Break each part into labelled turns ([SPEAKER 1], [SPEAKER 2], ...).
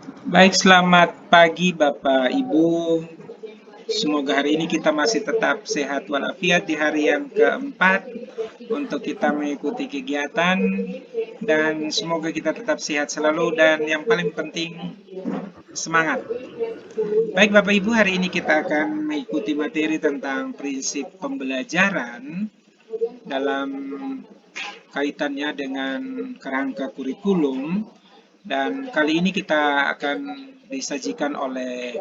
[SPEAKER 1] Baik, selamat pagi Bapak Ibu. Semoga hari ini kita masih tetap sehat walafiat di hari yang keempat untuk kita mengikuti kegiatan dan semoga kita tetap sehat selalu dan yang paling penting semangat. Baik Bapak Ibu, hari ini kita akan mengikuti materi tentang prinsip pembelajaran dalam kaitannya dengan kerangka kurikulum. Dan kali ini kita akan disajikan oleh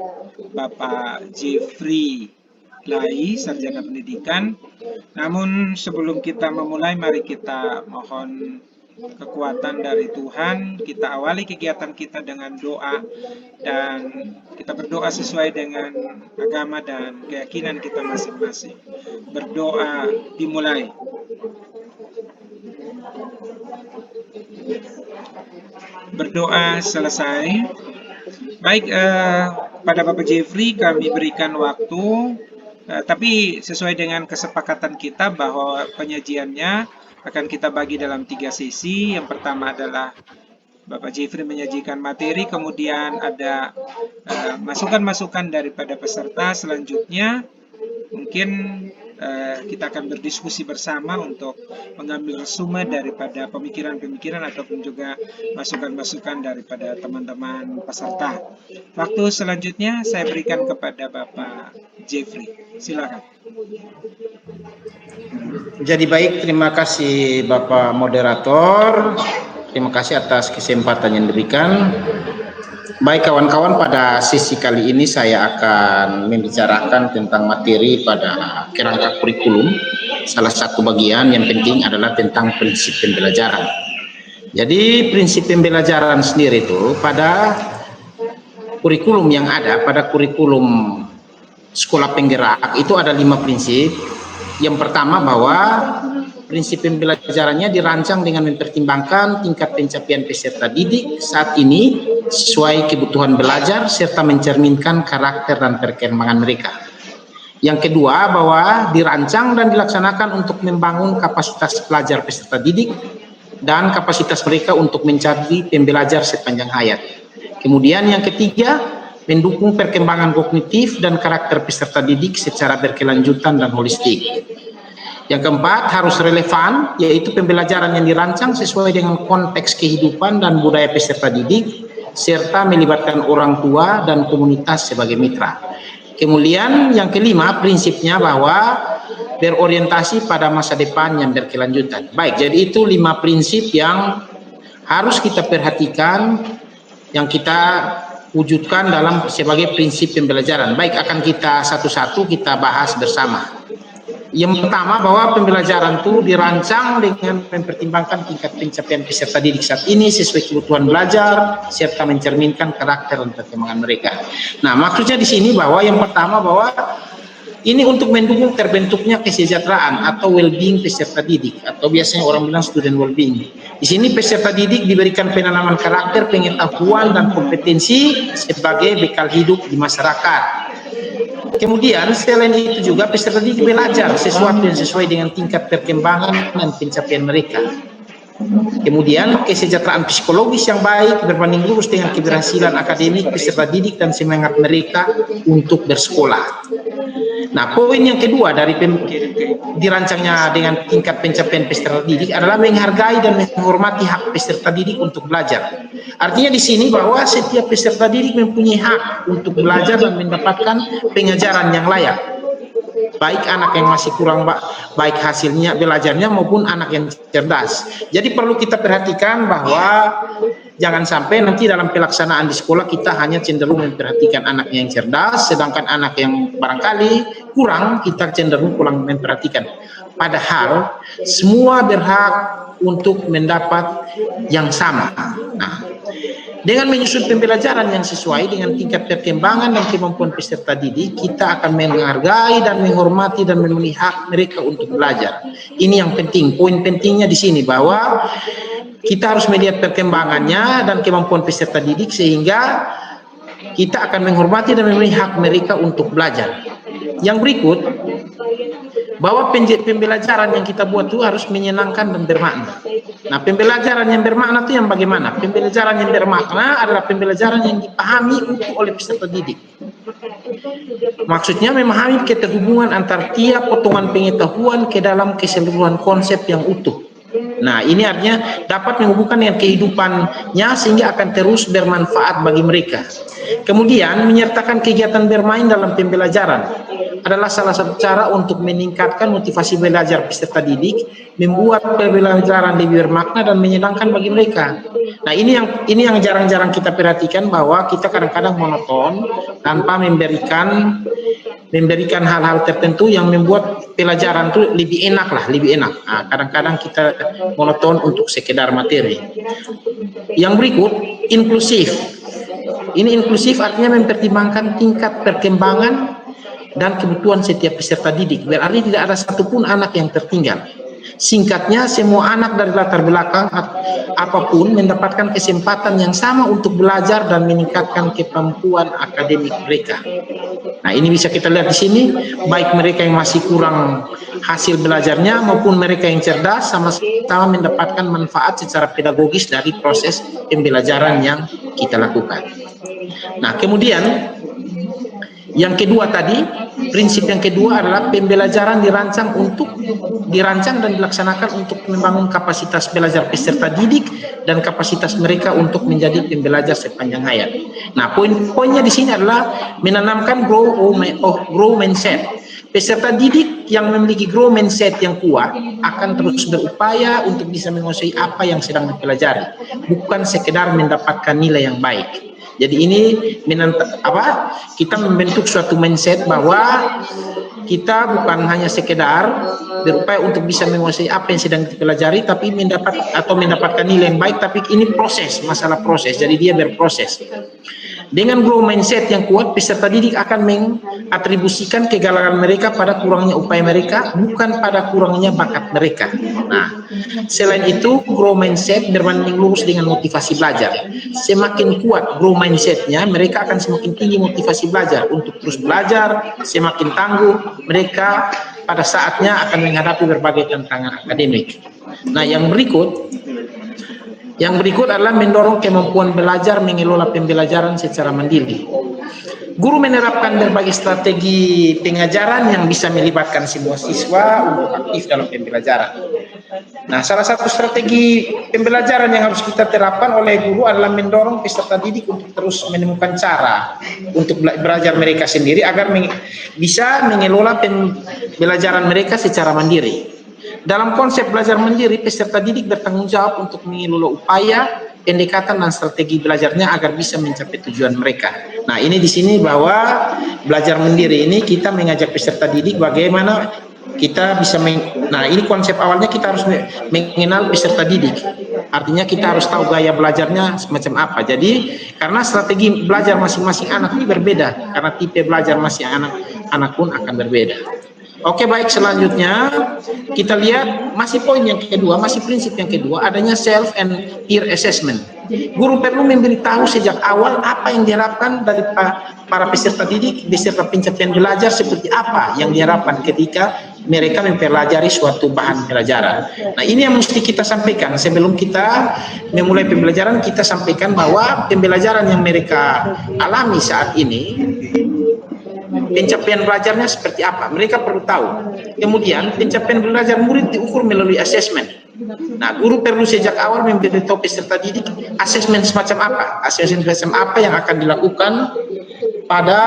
[SPEAKER 1] Bapak Jeffrey Lai, Sarjana Pendidikan. Namun sebelum kita memulai, mari kita mohon kekuatan dari Tuhan. Kita awali kegiatan kita dengan doa dan kita berdoa sesuai dengan agama dan keyakinan kita masing-masing. Berdoa dimulai. Berdoa selesai. Baik, pada Bapak Jeffrey kami berikan waktu, tapi sesuai dengan kesepakatan kita bahwa penyajiannya akan kita bagi dalam 3 sesi. Yang pertama adalah Bapak Jeffrey menyajikan materi, kemudian ada masukan-masukan daripada peserta. Selanjutnya mungkin kita akan berdiskusi bersama untuk mengambil resume daripada pemikiran-pemikiran ataupun juga masukan-masukan daripada teman-teman peserta. Waktu selanjutnya saya berikan kepada Bapak Jeffrey. Silakan.
[SPEAKER 2] Jadi baik, terima kasih Bapak Moderator. Terima kasih atas kesempatan yang diberikan. Baik kawan-kawan, pada sesi kali ini saya akan membicarakan tentang materi pada kerangka kurikulum. Salah satu bagian yang penting adalah tentang prinsip pembelajaran. Jadi prinsip pembelajaran sendiri itu pada kurikulum yang ada, pada kurikulum sekolah penggerak itu ada 5 prinsip. Yang pertama bahwa prinsip pembelajarannya dirancang dengan mempertimbangkan tingkat pencapaian peserta didik saat ini sesuai kebutuhan belajar serta mencerminkan karakter dan perkembangan mereka. Yang kedua bahwa dirancang dan dilaksanakan untuk membangun kapasitas pelajar peserta didik dan kapasitas mereka untuk mencari pembelajar sepanjang hayat. Kemudian yang ketiga, mendukung perkembangan kognitif dan karakter peserta didik secara berkelanjutan dan holistik. Yang keempat, harus relevan, yaitu pembelajaran yang dirancang sesuai dengan konteks kehidupan dan budaya peserta didik, serta melibatkan orang tua dan komunitas sebagai mitra. Kemudian yang kelima, prinsipnya bahwa berorientasi pada masa depan yang berkelanjutan. Baik, jadi itu 5 prinsip yang harus kita perhatikan, yang kita wujudkan dalam sebagai prinsip pembelajaran. Baik, akan kita satu-satu kita bahas bersama. Yang pertama bahwa pembelajaran itu dirancang dengan mempertimbangkan tingkat pencapaian peserta didik saat ini sesuai kebutuhan belajar serta mencerminkan karakter dan perkembangan mereka. Nah, maksudnya di sini bahwa yang pertama bahwa ini untuk mendukung terbentuknya kesejahteraan atau well-being peserta didik atau biasanya orang bilang student well-being. Di sini peserta didik diberikan penanaman karakter, pengetahuan dan kompetensi sebagai bekal hidup di masyarakat. Kemudian selain itu juga peserta didik belajar sesuatu yang sesuai dengan tingkat perkembangan dan pencapaian mereka. Kemudian kesejahteraan psikologis yang baik berbanding lurus dengan keberhasilan akademik peserta didik dan semangat mereka untuk bersekolah. Nah, poin yang kedua dari dirancangnya dengan tingkat pencapaian peserta didik adalah menghargai dan menghormati hak peserta didik untuk belajar. Artinya di sini bahwa setiap peserta didik mempunyai hak untuk belajar dan mendapatkan pengajaran yang layak. Baik anak yang masih kurang baik hasilnya belajarnya maupun anak yang cerdas. Jadi perlu kita perhatikan bahwa jangan sampai nanti dalam pelaksanaan di sekolah kita hanya cenderung memperhatikan anak yang cerdas, sedangkan anak yang barangkali kurang kita cenderung kurang memperhatikan. Padahal semua berhak untuk mendapat yang sama. Nah, dengan menyusun pembelajaran yang sesuai dengan tingkat perkembangan dan kemampuan peserta didik, kita akan menghargai dan menghormati dan memenuhi hak mereka untuk belajar. Ini yang penting, poin pentingnya di sini bahwa kita harus melihat perkembangannya dan kemampuan peserta didik sehingga kita akan menghormati dan memenuhi hak mereka untuk belajar. Yang berikut, bahwa pembelajaran yang kita buat itu harus menyenangkan dan bermakna. Nah, pembelajaran yang bermakna itu yang bagaimana? Pembelajaran yang bermakna adalah pembelajaran yang dipahami utuh oleh peserta didik. Maksudnya memahami keterhubungan antar tiap potongan pengetahuan ke dalam keseluruhan konsep yang utuh. Nah, ini artinya dapat menghubungkan dengan kehidupannya sehingga akan terus bermanfaat bagi mereka. Kemudian, menyertakan kegiatan bermain dalam pembelajaran adalah salah satu cara untuk meningkatkan motivasi belajar peserta didik, membuat pembelajaran lebih bermakna dan menyenangkan bagi mereka. Nah, ini yang jarang-jarang kita perhatikan, bahwa kita kadang-kadang monoton tanpa memberikan hal-hal tertentu yang membuat pelajaran itu lebih enak. Nah, kadang-kadang kita monoton untuk sekedar materi. Yang berikut, inklusif. Ini inklusif artinya mempertimbangkan tingkat perkembangan dan kebutuhan setiap peserta didik. Berarti tidak ada satupun anak yang tertinggal. Singkatnya, semua anak dari latar belakang apapun mendapatkan kesempatan yang sama untuk belajar dan meningkatkan kemampuan akademik mereka. Nah, ini bisa kita lihat di sini, baik mereka yang masih kurang hasil belajarnya maupun mereka yang cerdas sama-sama mendapatkan manfaat secara pedagogis dari proses pembelajaran yang kita lakukan. Nah, kemudian yang kedua tadi, prinsip yang kedua adalah pembelajaran dirancang dan dilaksanakan untuk membangun kapasitas belajar peserta didik dan kapasitas mereka untuk menjadi pembelajar sepanjang hayat. Nah, poin-poinnya di sini adalah menanamkan grow mindset. Peserta didik yang memiliki grow mindset yang kuat akan terus berupaya untuk bisa menguasai apa yang sedang dipelajari, bukan sekedar mendapatkan nilai yang baik. Jadi ini kita membentuk suatu mindset bahwa kita bukan hanya sekedar berupaya untuk bisa menguasai apa yang sedang dipelajari, tapi mendapatkan nilai yang baik, tapi ini masalah proses. Jadi dia berproses. Dengan grow mindset yang kuat, peserta didik akan mengatribusikan kegagalan mereka pada kurangnya upaya mereka, bukan pada kurangnya bakat mereka. Nah, selain itu, grow mindset berbanding lurus dengan motivasi belajar. Semakin kuat grow mindsetnya, mereka akan semakin tinggi motivasi belajar untuk terus belajar. Semakin tangguh, mereka pada saatnya akan menghadapi berbagai tantangan akademik. Nah, yang berikut adalah mendorong kemampuan belajar mengelola pembelajaran secara mandiri. Guru menerapkan berbagai strategi pengajaran yang bisa melibatkan semua siswa untuk aktif dalam pembelajaran. Nah, salah satu strategi pembelajaran yang harus kita terapkan oleh guru adalah mendorong peserta didik untuk terus menemukan cara untuk belajar mereka sendiri agar bisa mengelola pembelajaran mereka secara mandiri. Dalam konsep belajar mandiri, peserta didik bertanggung jawab untuk mengelola upaya, pendekatan, dan strategi belajarnya agar bisa mencapai tujuan mereka. Nah, ini di sini bahwa belajar mandiri ini kita mengajak peserta didik bagaimana kita bisa nah, ini konsep awalnya kita harus mengenal peserta didik. Artinya kita harus tahu gaya belajarnya semacam apa. Jadi karena strategi belajar masing-masing anak ini berbeda, karena tipe belajar masing anak pun akan berbeda. Oke, baik, selanjutnya kita lihat masih prinsip yang kedua, adanya self and peer assessment. Guru perlu memberitahu sejak awal apa yang diharapkan dari para peserta didik beserta pencapaian belajar seperti apa yang diharapkan ketika mereka mempelajari suatu bahan pelajaran. Nah, ini yang mesti kita sampaikan sebelum kita memulai pembelajaran. Kita sampaikan bahwa pembelajaran yang mereka alami saat ini, pencapaian belajarnya seperti apa, mereka perlu tahu. Kemudian pencapaian belajar murid diukur melalui asesmen. Nah, guru perlu sejak awal memberitahu peserta didik asesmen semacam apa yang akan dilakukan pada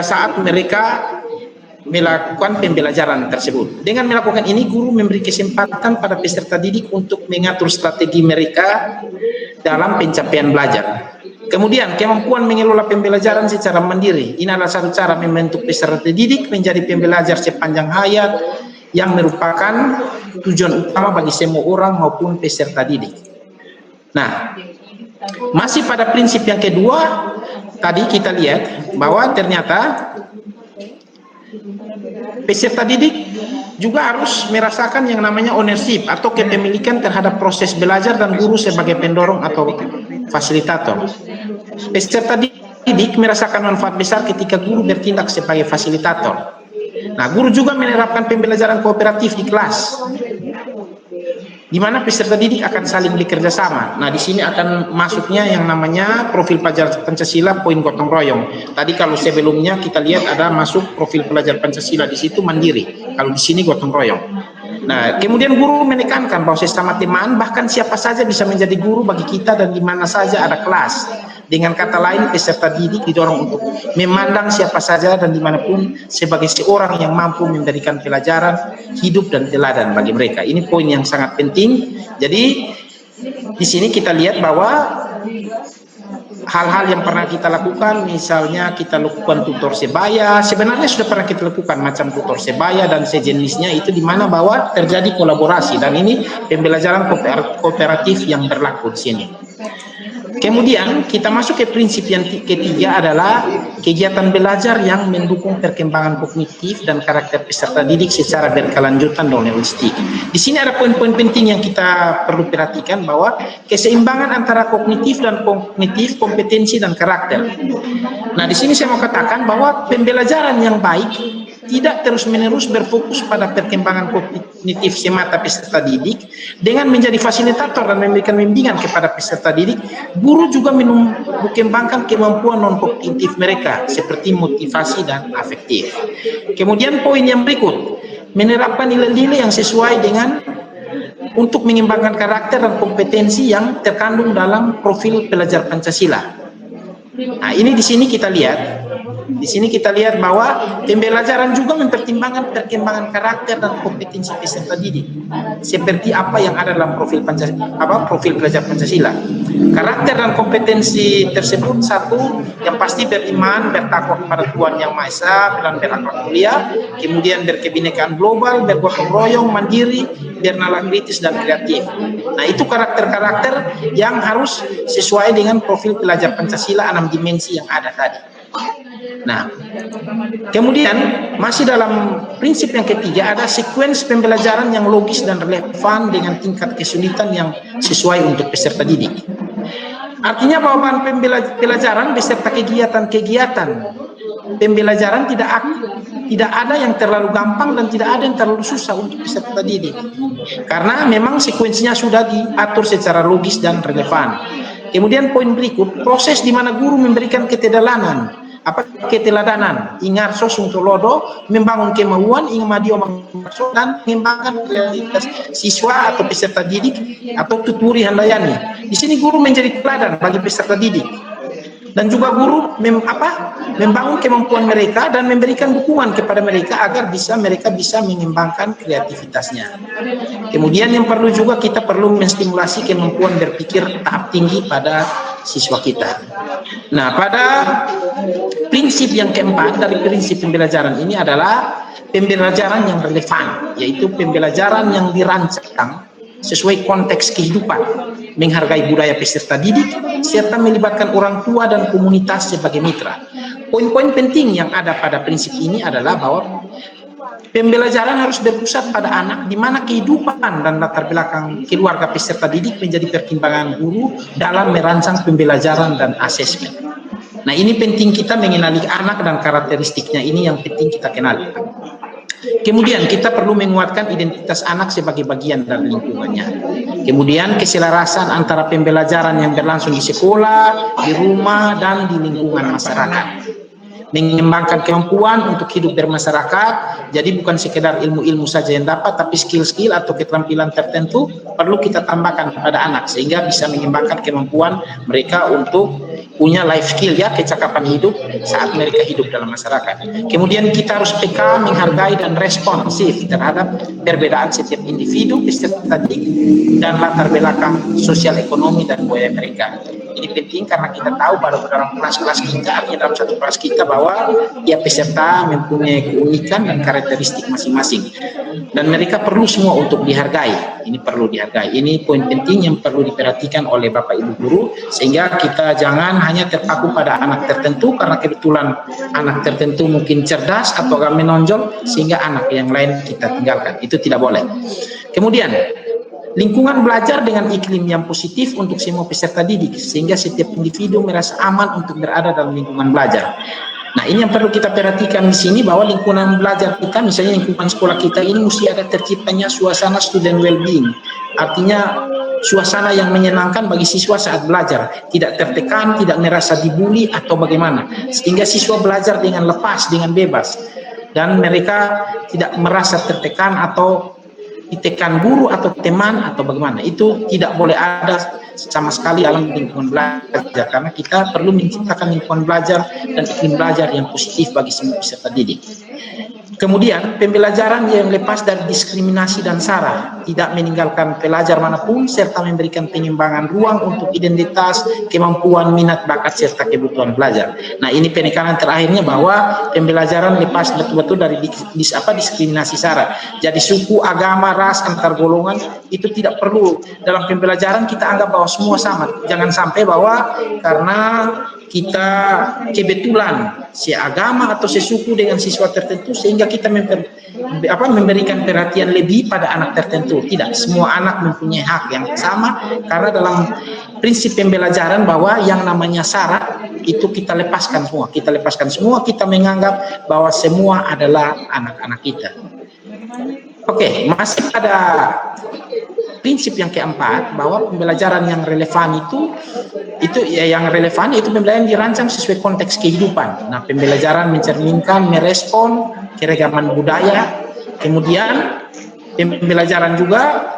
[SPEAKER 2] saat mereka melakukan pembelajaran tersebut. Dengan melakukan ini, guru memberi kesempatan pada peserta didik untuk mengatur strategi mereka dalam pencapaian belajar. Kemudian, kemampuan mengelola pembelajaran secara mandiri. Ini adalah satu cara membentuk peserta didik menjadi pembelajar sepanjang hayat yang merupakan tujuan utama bagi semua orang maupun peserta didik. Nah, masih pada prinsip yang kedua, tadi kita lihat bahwa ternyata peserta didik juga harus merasakan yang namanya ownership atau kepemilikan terhadap proses belajar dan guru sebagai pendorong atau fasilitator. Peserta didik merasakan manfaat besar ketika guru bertindak sebagai fasilitator. Nah, guru juga menerapkan pembelajaran kooperatif di kelas, di mana peserta didik akan saling bekerja sama. Nah, di sini akan masuknya yang namanya profil pelajar Pancasila poin gotong royong. Tadi kalau sebelumnya kita lihat ada masuk profil pelajar Pancasila, di situ mandiri. Kalau di sini gotong royong. Nah, kemudian guru menekankan bahwa sesama teman bahkan siapa saja bisa menjadi guru bagi kita dan di mana saja ada kelas. Dengan kata lain, peserta didik didorong untuk memandang siapa saja dan dimanapun sebagai seorang yang mampu memberikan pelajaran hidup dan teladan bagi mereka. Ini poin yang sangat penting. Jadi di sini kita lihat bahwa hal-hal yang pernah kita lakukan, misalnya kita lakukan tutor sebaya, sebenarnya sudah pernah kita lakukan macam tutor sebaya dan sejenisnya, itu di mana bahwa terjadi kolaborasi, dan ini pembelajaran kooperatif yang berlaku di sini. Kemudian kita masuk ke prinsip yang ketiga adalah kegiatan belajar yang mendukung perkembangan kognitif dan karakter peserta didik secara berkelanjutan dan holistik. Di sini ada poin-poin penting yang kita perlu perhatikan, bahwa keseimbangan antara kognitif dan kognitif, kompetensi dan karakter. Nah, di sini saya mau katakan bahwa pembelajaran yang baik tidak terus-menerus berfokus pada perkembangan kognitif semata peserta didik. Dengan menjadi fasilitator dan memberikan bimbingan kepada peserta didik, guru juga mengembangkan kemampuan non-kognitif mereka seperti motivasi dan afektif. Kemudian poin yang berikut, menerapkan nilai-nilai yang sesuai dengan untuk mengembangkan karakter dan kompetensi yang terkandung dalam profil pelajar Pancasila. Nah, ini di sini kita lihat bahwa pembelajaran juga mempertimbangkan perkembangan karakter dan kompetensi peserta didik seperti apa yang ada dalam profil pelajar Pancasila. Karakter dan kompetensi tersebut, satu, yang pasti beriman, bertakwa kepada Tuhan Yang Maha Esa, dan berakhlak mulia, kemudian berkebinekaan global, bergotong royong, mandiri, bernalar kritis dan kreatif. Nah, itu karakter-karakter yang harus sesuai dengan profil pelajar Pancasila 6 dimensi yang ada tadi. Nah, kemudian masih dalam prinsip yang ketiga ada sekuens pembelajaran yang logis dan relevan dengan tingkat kesulitan yang sesuai untuk peserta didik. Artinya bahwa pembelajaran beserta kegiatan-kegiatan pembelajaran tidak ada yang terlalu gampang dan tidak ada yang terlalu susah untuk peserta didik, karena memang sekuensinya sudah diatur secara logis dan relevan. Kemudian poin berikut, proses di mana guru memberikan keteladanan, ingar sos untuk lodo, membangun kemauan, ingin madio mengasuh, dan mengembangkan kreativitas siswa atau peserta didik atau tuturi handayani. Di sini guru menjadi teladan bagi peserta didik, dan juga guru membangun kemampuan mereka dan memberikan dukungan kepada mereka agar mereka bisa mengembangkan kreativitasnya. Kemudian yang perlu juga, kita perlu menstimulasi kemampuan berpikir tahap tinggi pada siswa kita. Nah, pada prinsip yang keempat dari prinsip pembelajaran ini adalah pembelajaran yang relevan, yaitu pembelajaran yang dirancang sesuai konteks kehidupan, menghargai budaya peserta didik, serta melibatkan orang tua dan komunitas sebagai mitra. Poin-poin penting yang ada pada prinsip ini adalah bahwa pembelajaran harus berpusat pada anak, di mana kehidupan dan latar belakang keluarga peserta didik menjadi pertimbangan guru dalam merancang pembelajaran dan asesmen. Nah, ini penting kita mengenali anak dan karakteristiknya, ini yang penting kita kenali. Kemudian kita perlu menguatkan identitas anak sebagai bagian dari lingkungannya. Kemudian keselarasan antara pembelajaran yang berlangsung di sekolah, di rumah, dan di lingkungan masyarakat. Mengembangkan kemampuan untuk hidup bermasyarakat, jadi bukan sekedar ilmu-ilmu saja yang dapat, tapi skill-skill atau keterampilan tertentu perlu kita tambahkan pada anak, sehingga bisa mengembangkan kemampuan mereka untuk punya life skill, ya, kecakapan hidup saat mereka hidup dalam masyarakat. Kemudian kita harus peka, menghargai dan responsif terhadap perbedaan setiap individu, peserta didik, dan latar belakang sosial ekonomi dan budaya mereka. Ini penting karena kita tahu pada dalam kelas-kelas kita, artinya dalam satu kelas kita, bahwa tiap peserta mempunyai keunikan dan karakteristik masing-masing, dan mereka perlu semua untuk dihargai. Ini perlu dihargai. Ini poin penting yang perlu diperhatikan oleh Bapak Ibu guru, sehingga kita jangan hanya terpaku pada anak tertentu karena kebetulan anak tertentu mungkin cerdas atau agak menonjol sehingga anak yang lain kita tinggalkan. Itu tidak boleh. Kemudian lingkungan belajar dengan iklim yang positif untuk semua peserta didik, sehingga setiap individu merasa aman untuk berada dalam lingkungan belajar. Nah, ini yang perlu kita perhatikan di sini, bahwa lingkungan belajar kita, misalnya lingkungan sekolah kita ini mesti ada terciptanya suasana student well-being. Artinya suasana yang menyenangkan bagi siswa saat belajar, tidak tertekan, tidak merasa dibully atau bagaimana, sehingga siswa belajar dengan lepas, dengan bebas, dan mereka tidak merasa tertekan atau ditekan guru atau teman atau bagaimana. Itu tidak boleh ada sama sekali dalam lingkungan belajar, karena kita perlu menciptakan lingkungan belajar dan iklim belajar yang positif bagi semua peserta didik. Kemudian pembelajaran yang lepas dari diskriminasi dan sara, tidak meninggalkan pelajar manapun, serta memberikan pengembangan ruang untuk identitas, kemampuan, minat, bakat, serta kebutuhan belajar. Nah, ini penekanan terakhirnya, bahwa pembelajaran lepas betul-betul dari diskriminasi sara. Jadi suku, agama, ras, antar golongan itu tidak perlu. Dalam pembelajaran kita anggap bahwa semua sama. Jangan sampai bahwa karena kita kebetulan seagama atau sesuku dengan siswa tertentu sehingga kita memberikan perhatian lebih pada anak tertentu. Tidak, semua anak mempunyai hak yang sama, karena dalam prinsip pembelajaran bahwa yang namanya sara itu kita lepaskan semua, kita menganggap bahwa semua adalah anak-anak kita. Oke, masih ada prinsip yang keempat, bahwa pembelajaran yang relevan itu pembelajaran dirancang sesuai konteks kehidupan. Nah, pembelajaran mencerminkan, merespon keragaman budaya. Kemudian pembelajaran juga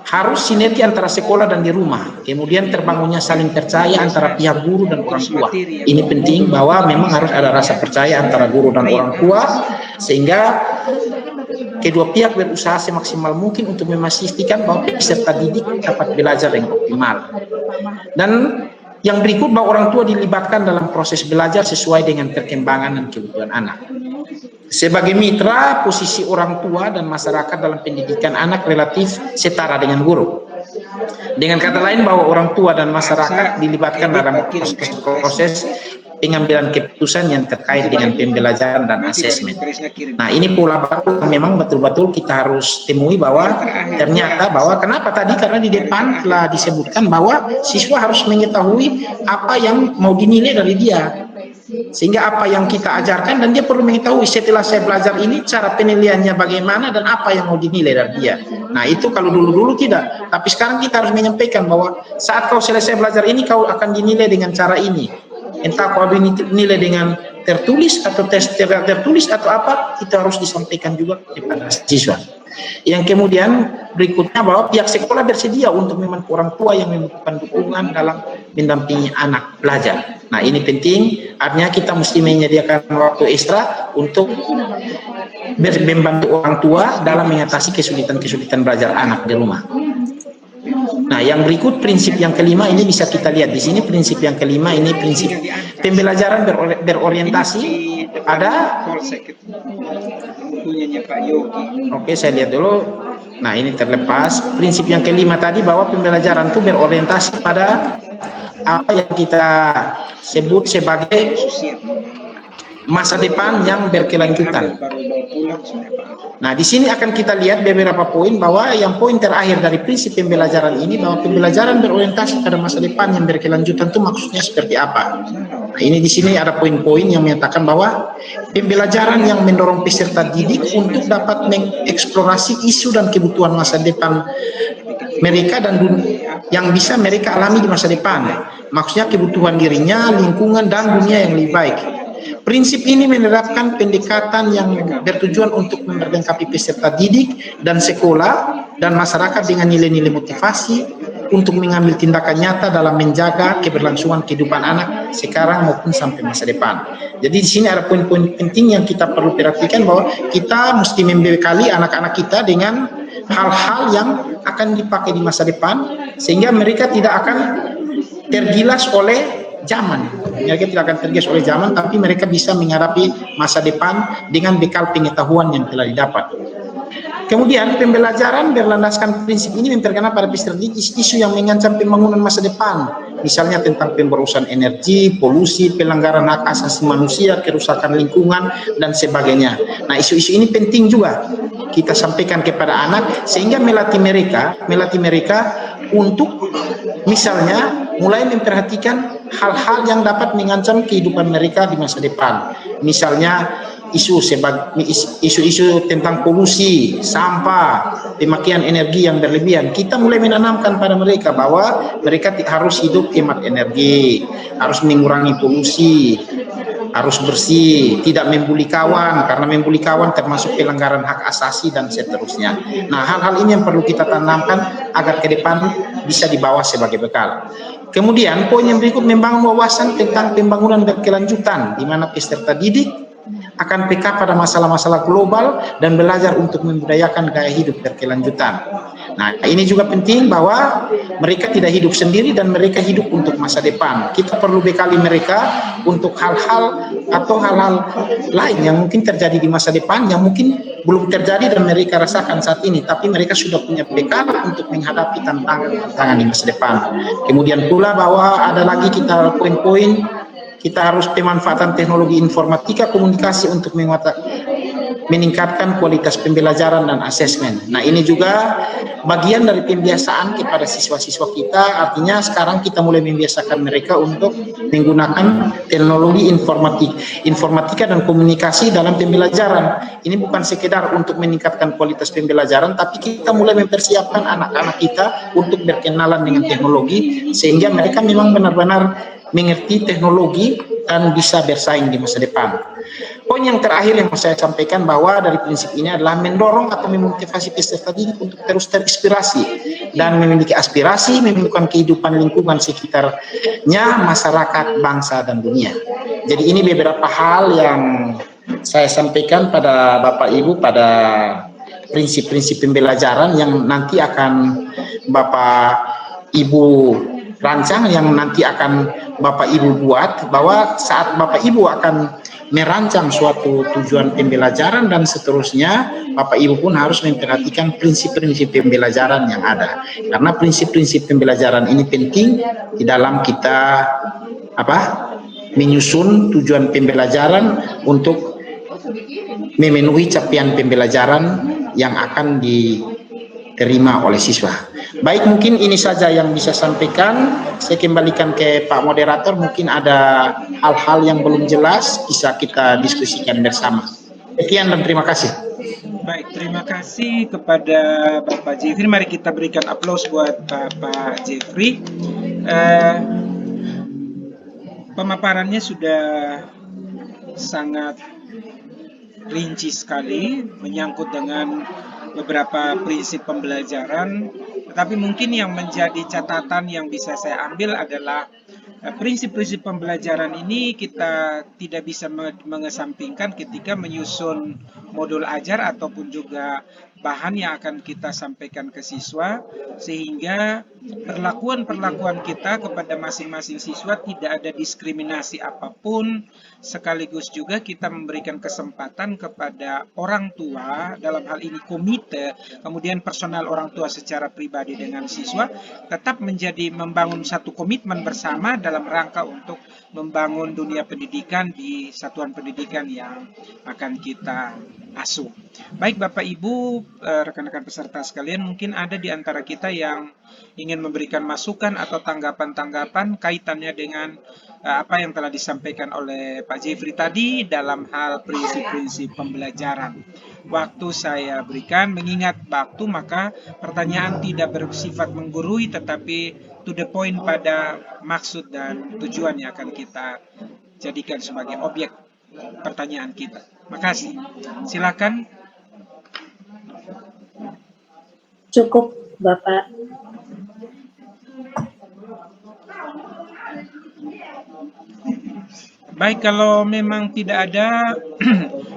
[SPEAKER 2] harus sinergi antara sekolah dan di rumah. Kemudian terbangunnya saling percaya antara pihak guru dan orang tua. Ini penting, bahwa memang harus ada rasa percaya antara guru dan orang tua, sehingga kedua pihak berusaha semaksimal mungkin untuk memastikan bahwa peserta didik dapat belajar dengan optimal. Dan yang berikut, bahwa orang tua dilibatkan dalam proses belajar sesuai dengan perkembangan dan kebutuhan anak. Sebagai mitra, posisi orang tua dan masyarakat dalam pendidikan anak relatif setara dengan guru. Dengan kata lain, bahwa orang tua dan masyarakat dilibatkan dalam proses pengambilan keputusan yang terkait dengan pembelajaran dan asesmen. Nah, ini pola baru memang betul-betul kita harus temui, bahwa ternyata kenapa tadi, karena di depan telah disebutkan bahwa siswa harus mengetahui apa yang mau dinilai dari dia, sehingga apa yang kita ajarkan, dan dia perlu mengetahui setelah saya belajar ini cara penilaiannya bagaimana dan apa yang mau dinilai dari dia. Nah, itu kalau dulu tidak, tapi sekarang kita harus menyampaikan bahwa saat kau selesai belajar ini, kau akan dinilai dengan cara ini. Entah kau dinilai dengan tertulis atau tes tertulis atau apa, itu harus disampaikan juga kepada siswa. Yang kemudian berikutnya, bahwa pihak sekolah bersedia untuk membantu orang tua yang membutuhkan dukungan dalam mendampingi anak belajar. Nah, ini penting, artinya kita mesti menyediakan waktu ekstra untuk membantu orang tua dalam mengatasi kesulitan-kesulitan belajar anak di rumah. Nah, yang berikut prinsip yang kelima, ini bisa kita lihat di sini. Prinsip yang kelima ini prinsip pembelajaran berorientasi pada. Oke, saya lihat dulu. Nah, ini terlepas. Prinsip yang kelima tadi, bahwa pembelajaran itu berorientasi pada apa yang kita sebut sebagai masa depan yang berkelanjutan. Nah, di sini akan kita lihat beberapa poin, bahwa yang poin terakhir dari prinsip pembelajaran ini, bahwa pembelajaran berorientasi pada masa depan yang berkelanjutan itu maksudnya seperti apa. Nah, ini di sini ada poin-poin yang menyatakan bahwa pembelajaran yang mendorong peserta didik untuk dapat mengeksplorasi isu dan kebutuhan masa depan mereka dan dunia yang bisa mereka alami di masa depan. Maksudnya kebutuhan dirinya, lingkungan, dan dunia yang lebih baik. Prinsip ini menerapkan pendekatan yang bertujuan untuk memperlengkapi peserta didik dan sekolah dan masyarakat dengan nilai-nilai motivasi untuk mengambil tindakan nyata dalam menjaga keberlangsungan kehidupan anak sekarang maupun sampai masa depan. Jadi di sini ada poin-poin penting yang kita perlu perhatikan, bahwa kita mesti membekali anak-anak kita dengan hal-hal yang akan dipakai di masa depan, sehingga mereka tidak akan tergilas oleh zaman. Mereka tidak akan tergilas oleh zaman, tapi mereka bisa menghadapi masa depan dengan bekal pengetahuan yang telah didapat. Kemudian pembelajaran berlandaskan prinsip ini memperkenalkan pada peserta didik isu yang mengancam pembangunan masa depan, misalnya tentang pemborosan energi, polusi, pelanggaran hak asasi manusia, kerusakan lingkungan, dan sebagainya. Nah, isu-isu ini penting juga kita sampaikan kepada anak, sehingga melatih mereka untuk misalnya mulai memperhatikan hal-hal yang dapat mengancam kehidupan mereka di masa depan. Misalnya isu-isu tentang polusi, sampah, pemakaian energi yang berlebihan. Kita mulai menanamkan pada mereka bahwa mereka harus hidup hemat energi, harus mengurangi polusi, harus bersih, tidak membuli kawan, karena membuli kawan termasuk pelanggaran hak asasi dan seterusnya. Nah, hal-hal ini yang perlu kita tanamkan agar ke depan bisa dibawa sebagai bekal. Kemudian poin yang berikut, membangun wawasan tentang pembangunan berkelanjutan, di mana peserta didik akan peka pada masalah-masalah global dan belajar untuk membudayakan gaya hidup berkelanjutan. Nah, ini juga penting bahwa mereka tidak hidup sendiri dan mereka hidup untuk masa depan. Kita perlu bekali mereka untuk hal-hal atau hal-hal lain yang mungkin terjadi di masa depan, yang mungkin belum terjadi dan mereka rasakan saat ini, tapi mereka sudah punya bekal untuk menghadapi tantangan di masa depan. Kemudian pula bahwa ada lagi kita poin-poin, kita harus pemanfaatan teknologi informatika komunikasi untuk meningkatkan kualitas pembelajaran dan asesmen. Nah, ini juga bagian dari pembiasaan kepada siswa-siswa kita, artinya sekarang kita mulai membiasakan mereka untuk menggunakan teknologi informatika dan komunikasi dalam pembelajaran. Ini bukan sekedar untuk meningkatkan kualitas pembelajaran, tapi kita mulai mempersiapkan anak-anak kita untuk berkenalan dengan teknologi, sehingga mereka memang benar-benar mengerti teknologi dan bisa bersaing di masa depan. Poin yang terakhir yang saya sampaikan bahwa dari prinsip ini adalah mendorong atau memotivasi peserta didik untuk terus terinspirasi dan memiliki aspirasi membutuhkan kehidupan lingkungan sekitarnya, masyarakat, bangsa, dan dunia. Jadi ini beberapa hal yang saya sampaikan pada Bapak Ibu pada prinsip-prinsip pembelajaran yang nanti akan Bapak Ibu rancang, yang nanti akan Bapak Ibu buat, bahwa saat Bapak Ibu akan merancang suatu tujuan pembelajaran dan seterusnya, Bapak Ibu pun harus memperhatikan prinsip-prinsip pembelajaran yang ada, karena prinsip-prinsip pembelajaran ini penting di dalam kita menyusun tujuan pembelajaran untuk memenuhi capaian pembelajaran yang akan diterima oleh siswa. Baik, mungkin ini saja yang bisa sampaikan. Saya kembalikan ke Pak Moderator, mungkin ada hal-hal yang belum jelas bisa kita diskusikan bersama. Sekian dan terima kasih.
[SPEAKER 1] Baik, terima kasih kepada Bapak Jeffrey. Mari kita berikan aplaus buat Bapak Jeffrey. Pemaparannya sudah sangat rinci sekali, menyangkut dengan beberapa prinsip pembelajaran. Tetapi mungkin yang menjadi catatan yang bisa saya ambil adalah prinsip-prinsip pembelajaran ini kita tidak bisa mengesampingkan ketika menyusun modul ajar ataupun juga bahan yang akan kita sampaikan ke siswa, sehingga perlakuan-perlakuan kita kepada masing-masing siswa tidak ada diskriminasi apapun, sekaligus juga kita memberikan kesempatan kepada orang tua, dalam hal ini komite, kemudian personal orang tua secara pribadi dengan siswa, tetap membangun satu komitmen bersama dalam rangka untuk membangun dunia pendidikan di satuan pendidikan yang akan kita asuh. Baik Bapak Ibu, rekan-rekan peserta sekalian, mungkin ada di antara kita yang ingin memberikan masukan atau tanggapan-tanggapan kaitannya dengan apa yang telah disampaikan oleh Pak Jeffrey tadi dalam hal prinsip-prinsip pembelajaran. Waktu saya berikan, mengingat waktu, maka pertanyaan tidak bersifat menggurui tetapi to the point pada maksud dan tujuan yang akan kita jadikan sebagai objek pertanyaan kita. Makasih. Silakan.
[SPEAKER 3] Cukup, Bapak.
[SPEAKER 1] Baik, kalau memang tidak ada,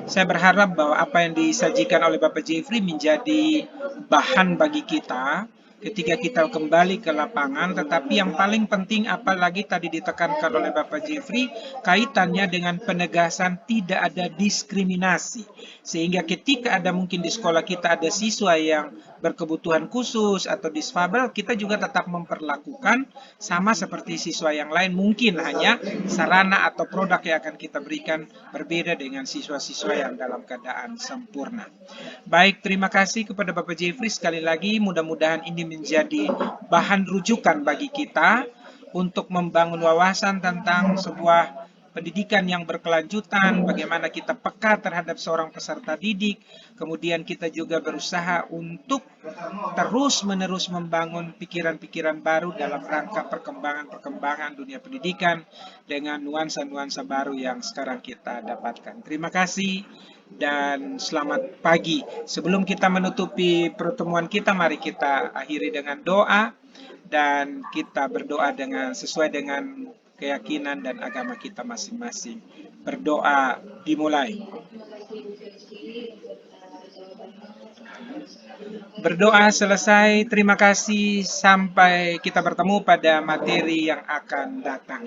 [SPEAKER 1] saya berharap bahwa apa yang disajikan oleh Bapak Jeffrey menjadi bahan bagi kita ketika kita kembali ke lapangan. Tetapi yang paling penting, apalagi tadi ditekankan oleh Bapak Jeffrey, kaitannya dengan penegasan tidak ada diskriminasi. Sehingga ketika ada mungkin di sekolah kita ada siswa yang berkebutuhan khusus atau disfabel, kita juga tetap memperlakukan sama seperti siswa yang lain. Mungkin hanya sarana atau produk yang akan kita berikan berbeda dengan siswa-siswa yang dalam keadaan sempurna. Baik, terima kasih kepada Bapak Jeffrey sekali lagi. Mudah-mudahan ini menjadi bahan rujukan bagi kita untuk membangun wawasan tentang sebuah pendidikan yang berkelanjutan, bagaimana kita peka terhadap seorang peserta didik, kemudian kita juga berusaha untuk terus-menerus membangun pikiran-pikiran baru dalam rangka perkembangan dunia pendidikan dengan nuansa-nuansa baru yang sekarang kita dapatkan. Terima kasih dan selamat pagi. Sebelum kita menutupi pertemuan kita, mari kita akhiri dengan doa dan kita berdoa sesuai dengan keyakinan dan agama kita masing-masing. Berdoa dimulai. Berdoa selesai, terima kasih, sampai kita bertemu pada materi yang akan datang.